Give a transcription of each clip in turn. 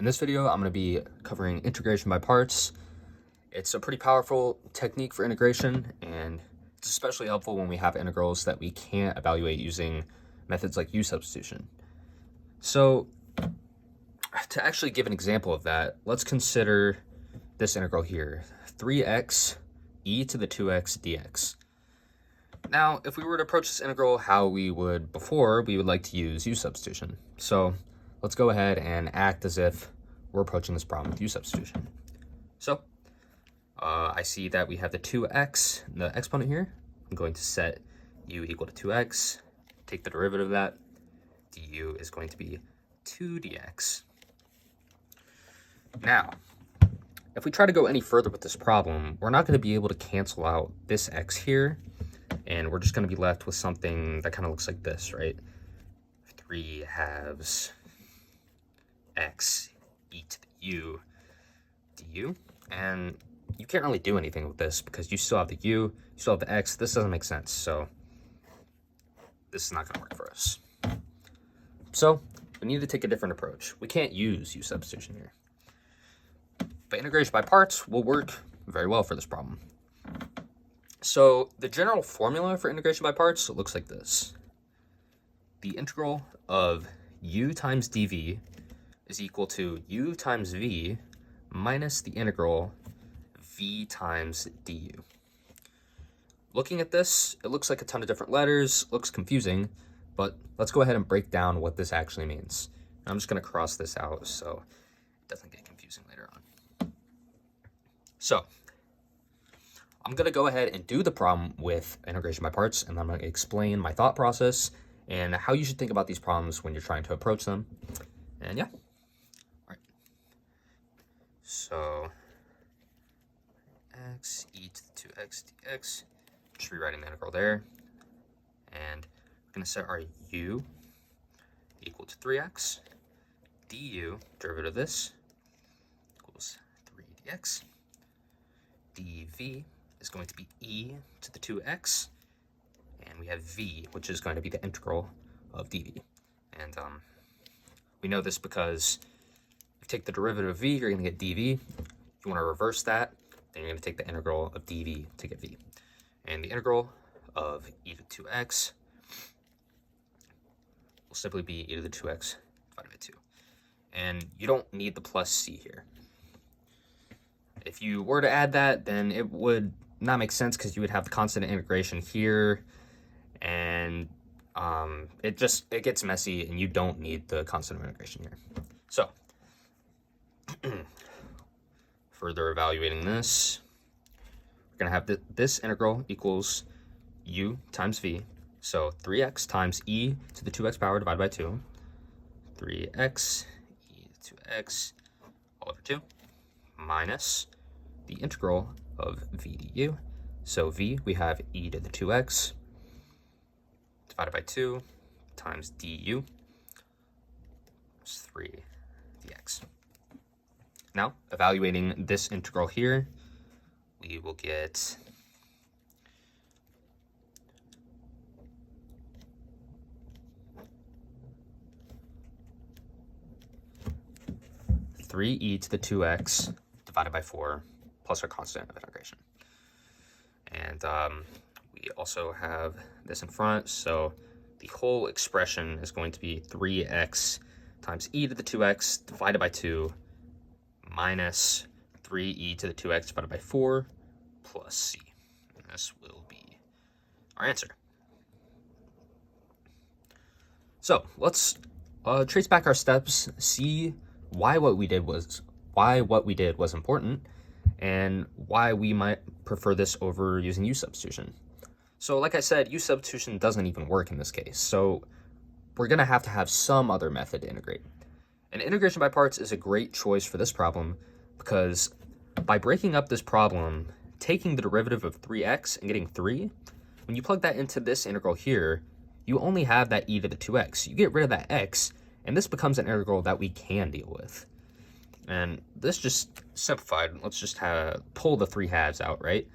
In this video, I'm going to be covering integration by parts. It's a pretty powerful technique for integration, and it's especially helpful when we have integrals that we can't evaluate using methods like u substitution. So to actually give an example of that, let's consider this integral here, 3x e to the 2x dx. Now, if we were to approach this integral how we would before, we would like to use u substitution. So let's go ahead and act as if we're approaching this problem with u substitution. So I see that we have the 2x, the exponent here. I'm going to set u equal to 2x, take the derivative of that. Du is going to be 2 dx. Now, if we try to go any further with this problem, we're not going to be able to cancel out this x here, and we're just going to be left with something that kind of looks like this, right? 3 halves x e to the u du, and you can't really do anything with this because you still have the u, you still have the x. This doesn't make sense, so this is not going to work for us. So we need to take a different approach. We can't use u substitution here, but integration by parts will work very well for this problem. So the general formula for integration by parts looks like this. The integral of u times dv is equal to u times v minus the integral v times du. Looking at this, it looks like a ton of different letters, looks confusing, but let's go ahead and break down what this actually means. I'm just going to cross this out so it doesn't get confusing later on. So I'm going to go ahead and do the problem with integration by parts, and I'm going to explain my thought process and how you should think about these problems when you're trying to approach them. And yeah. All right. So x e to the 2x dx, just rewriting the integral there. And we're going to set our u equal to 3x. Du, derivative of this, equals 3 dx. dv is going to be e to the 2x, and we have v, which is going to be the integral of dv. And we know this because if you take the derivative of v, you're going to get dv. If you want to reverse that, then you're going to take the integral of dv to get v. And the integral of e to the 2x will simply be e to the 2x divided by 2. And you don't need the plus c here. If you were to add that, then it would not make sense because you would have the constant integration here, and it gets messy, and you don't need the constant integration here. So further evaluating this, we're going to have this integral equals u times v. So 3x times e to the 2x power divided by 2. 3x e to 2x all over 2 minus the integral of v du. So v, we have e to the 2x divided by 2 times du, is 3 dx. Now, evaluating this integral here, we will get 3e to the 2x divided by 4 plus our constant of integration. And we also have this in front, so the whole expression is going to be 3x times e to the 2x divided by 2 minus 3e to the 2x divided by 4 plus c. And this will be our answer. So let's trace back our steps, see why what we did was important, and why we might prefer this over using u substitution. So like I said, u substitution doesn't even work in this case, so we're going to have some other method to integrate. And integration by parts is a great choice for this problem because by breaking up this problem, taking the derivative of 3x and getting 3, when you plug that into this integral here, you only have that e to the 2x. You get rid of that x, and this becomes an integral that we can deal with. And this just simplified. Let's just pull the 3 halves out, right?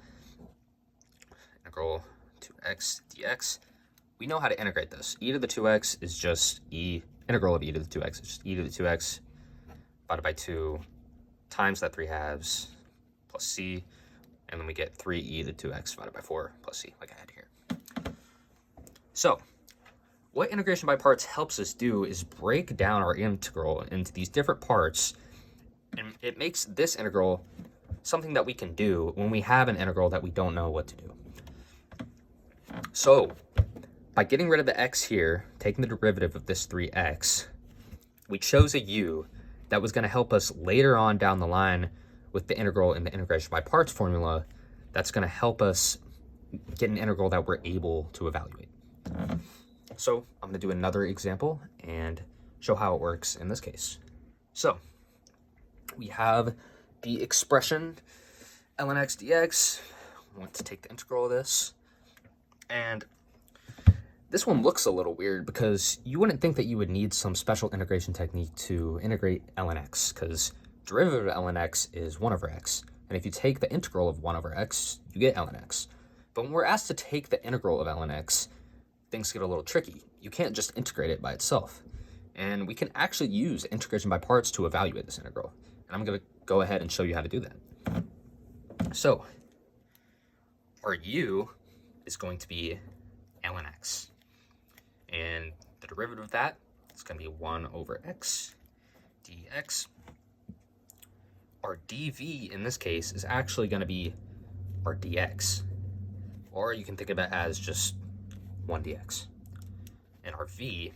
Integral 2x dx. We know how to integrate this. E to the 2x is just integral of e to the 2x. It's just e to the 2x divided by 2 times that 3/2 plus c, and then we get 3e to 2x divided by 4 plus c, like I had here. So what integration by parts helps us do is break down our integral into these different parts, and it makes this integral something that we can do when we have an integral that we don't know what to do. So by getting rid of the x here, taking the derivative of this 3x, we chose a u that was going to help us later on down the line with the integral in the integration by parts formula. That's going to help us get an integral that we're able to evaluate. So I'm going to do another example and show how it works in this case. So we have the expression ln x dx. I want to take the integral of this. And this one looks a little weird because you wouldn't think that you would need some special integration technique to integrate ln x, because derivative of ln x is 1 over x. And if you take the integral of 1 over x, you get ln x. But when we're asked to take the integral of ln x, things get a little tricky. You can't just integrate it by itself. And we can actually use integration by parts to evaluate this integral. And I'm going to go ahead and show you how to do that. So our u is going to be ln x. And the derivative of that is going to be 1 over x dx. Our dv in this case is actually going to be our dx. Or you can think of it as just 1 dx. And our v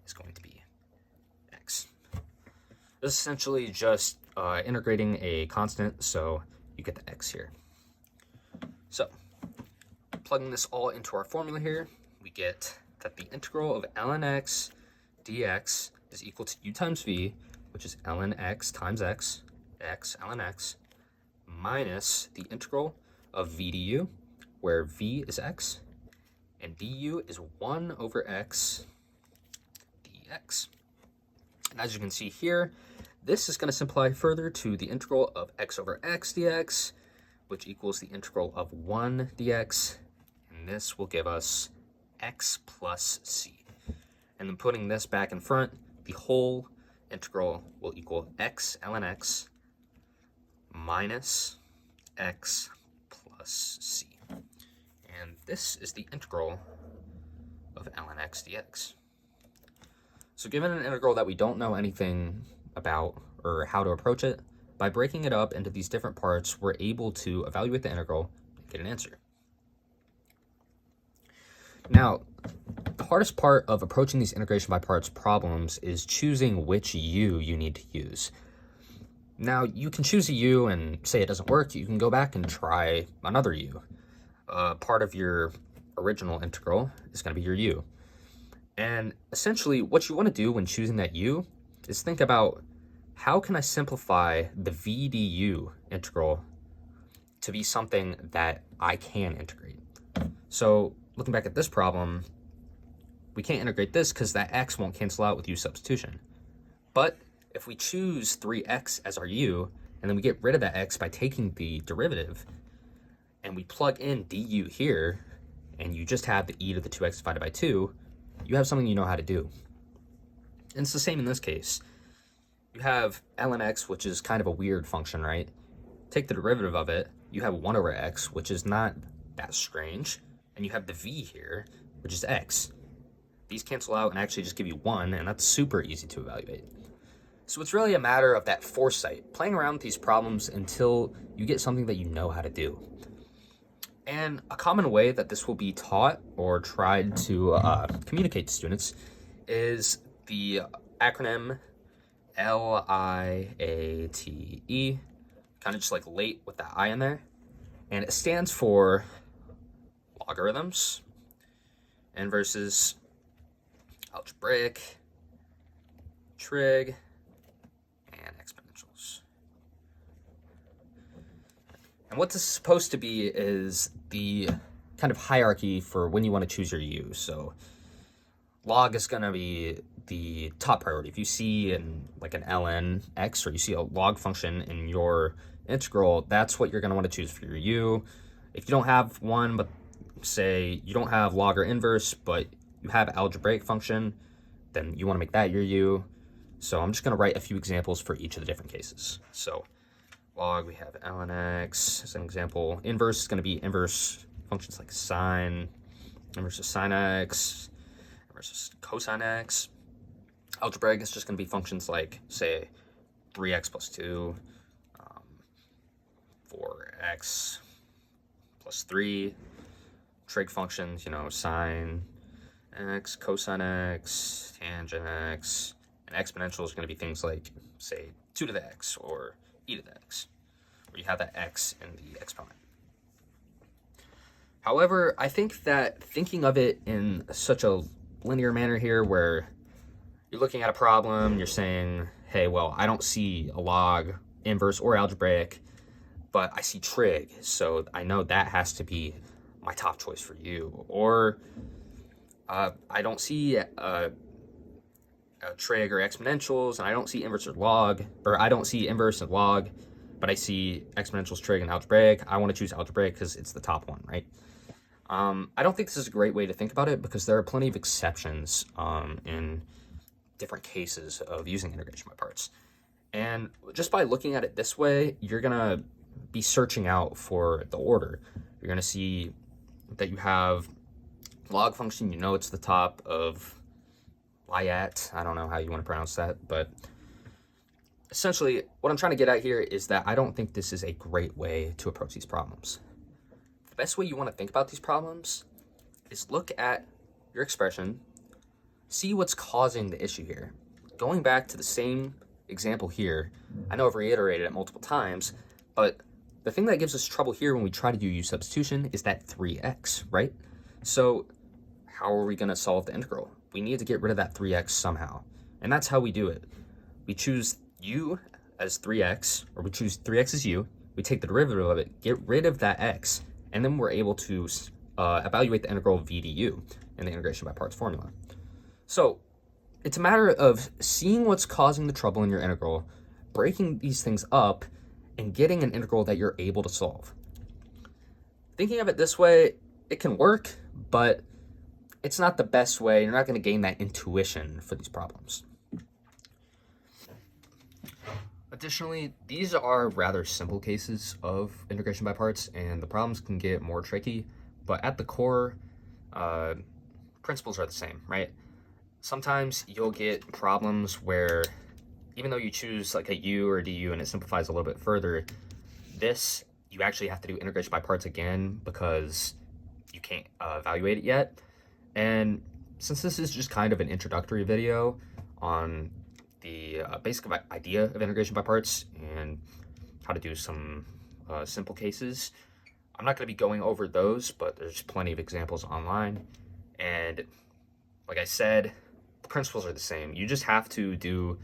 is going to be x. This is essentially just integrating a constant, so you get the x here. So plugging this all into our formula here, we get that the integral of ln x dx is equal to u times v, which is ln x times x ln x, minus the integral of v du, where v is x, and du is 1 over x dx. And as you can see here, this is going to simplify further to the integral of x over x dx, which equals the integral of 1 dx, and this will give us x plus c. And then putting this back in front, the whole integral will equal x ln x minus x plus c. And this is the integral of ln x dx. So given an integral that we don't know anything about or how to approach it, by breaking it up into these different parts, we're able to evaluate the integral and get an answer. Now, the hardest part of approaching these integration by parts problems is choosing which u you need to use. Now, you can choose a u and say it doesn't work. You can go back and try another u. Part of your original integral is going to be your u. And essentially, what you want to do when choosing that u is think about, how can I simplify the v du integral to be something that I can integrate? So looking back at this problem, we can't integrate this because that x won't cancel out with u substitution. But if we choose 3x as our u, and then we get rid of that x by taking the derivative, and we plug in du here, and you just have the e to the 2x divided by 2, you have something you know how to do. And it's the same in this case. You have ln x, which is kind of a weird function, right? Take the derivative of it, you have 1 over x, which is not that strange, and you have the v here, which is x. These cancel out and actually just give you 1, and that's super easy to evaluate. So it's really a matter of that foresight, playing around with these problems until you get something that you know how to do. And a common way that this will be taught or tried to communicate to students is the acronym LIATE, kind of just like late with that I in there. And it stands for logarithms, inverses, algebraic, trig, and exponentials. And what this is supposed to be is the kind of hierarchy for when you want to choose your u. So log is going to be the top priority. If you see an ln x, or you see a log function in your integral, that's what you're going to want to choose for your u. If you don't have one, but say you don't have log or inverse, but you have algebraic function, then you want to make that your u. So I'm just going to write a few examples for each of the different cases. So log, we have ln x as an example. Inverse is going to be inverse functions like sine, inverse of sine x, inverse of cosine x. Algebraic is just going to be functions like, say, 3x plus 2, 4x plus 3. Trig functions, sine x, cosine x, tangent x. And exponential is going to be things like, say, 2 to the x or e to the x, where you have that x in the exponent. However, I think that thinking of it in such a linear manner here, where you're looking at a problem, you're saying, hey, well, I don't see a log, inverse, or algebraic, but I see trig, so I know that has to be my top choice for you. Or I don't see trig or exponentials, and I don't see inverse or log, or I don't see inverse and log, but I see exponentials, trig, and algebraic. I want to choose algebraic because it's the top one, right? I don't think this is a great way to think about it, because there are plenty of exceptions in different cases of using integration by parts. And just by looking at it this way, you're going to be searching out for the order. You're going to see that you have log function, it's the top of Lyat. I don't know how you want to pronounce that, but essentially what I'm trying to get at here is that I don't think this is a great way to approach these problems. The best way you want to think about these problems is look at your expression, see what's causing the issue here. Going back to the same example here, I know I've reiterated it multiple times, but the thing that gives us trouble here when we try to do u substitution is that 3x, right? So how are we going to solve the integral? We need to get rid of that 3x somehow. And that's how we do it. We choose u as 3x, or we choose 3x as u, we take the derivative of it, get rid of that x, and then we're able to evaluate the integral v du in the integration by parts formula. So it's a matter of seeing what's causing the trouble in your integral, breaking these things up, and getting an integral that you're able to solve. Thinking of it this way, it can work, but it's not the best way. You're not going to gain that intuition for these problems. Additionally, these are rather simple cases of integration by parts, and the problems can get more tricky, but at the core, principles are the same, right? Sometimes you'll get problems where even though you choose like a u or a du and it simplifies a little bit further, this you actually have to do integration by parts again because you can't evaluate it yet. And since this is just kind of an introductory video on the basic idea of integration by parts and how to do some simple cases, I'm not going to be going over those, but there's plenty of examples online. And like I said, the principles are the same. You just have to do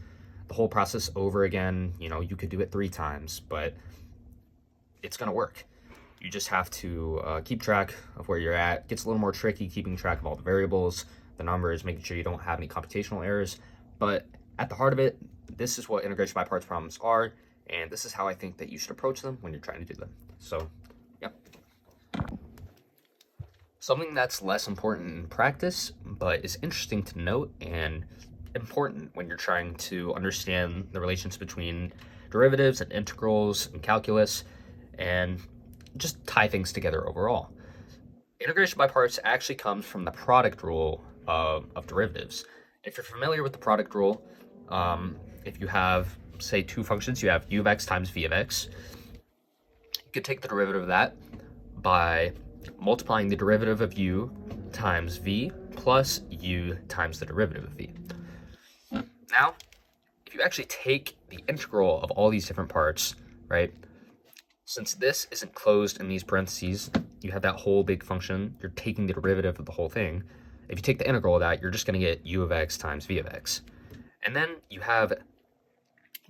the whole process over again. You could do it 3 times, but it's going to work. You just have to keep track of where you're at. It gets a little more tricky keeping track of all the variables, the numbers, making sure you don't have any computational errors. But at the heart of it, this is what integration by parts problems are, and this is how I think that you should approach them when you're trying to do them. So, yeah. Something that's less important in practice, but is interesting to note and important when you're trying to understand the relations between derivatives and integrals and calculus, and just tie things together overall. Integration by parts actually comes from the product rule of derivatives. If you're familiar with the product rule, if you have, say, 2 functions, you have u of x times v of x, you could take the derivative of that by multiplying the derivative of u times v plus u times the derivative of v. Now, if you actually take the integral of all these different parts, right, since this isn't closed in these parentheses, you have that whole big function, you're taking the derivative of the whole thing. If you take the integral of that, you're just going to get u of x times v of x. And then you have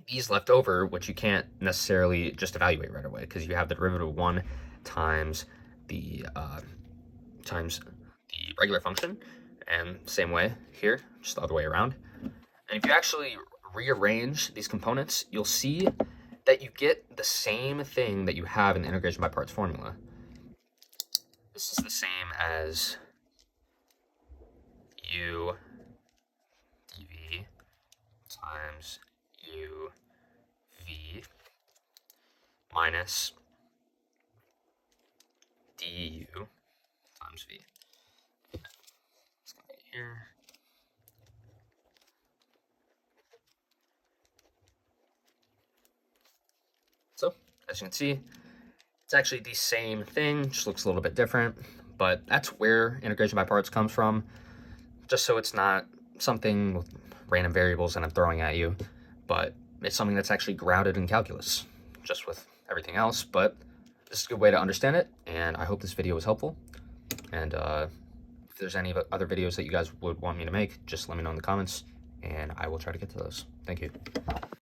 these left over, which you can't necessarily just evaluate right away, because you have the derivative of 1 times the regular function, and same way here, just the other way around. And if you actually rearrange these components, you'll see that you get the same thing that you have in the integration by parts formula. This is the same as u dv times uv minus du times v. Let's go right here. So, as you can see, it's actually the same thing, just looks a little bit different, but that's where integration by parts comes from, just so it's not something with random variables that I'm throwing at you, but it's something that's actually grounded in calculus, just with everything else. But this is a good way to understand it, and I hope this video was helpful. And if there's any other videos that you guys would want me to make, just let me know in the comments, and I will try to get to those. Thank you.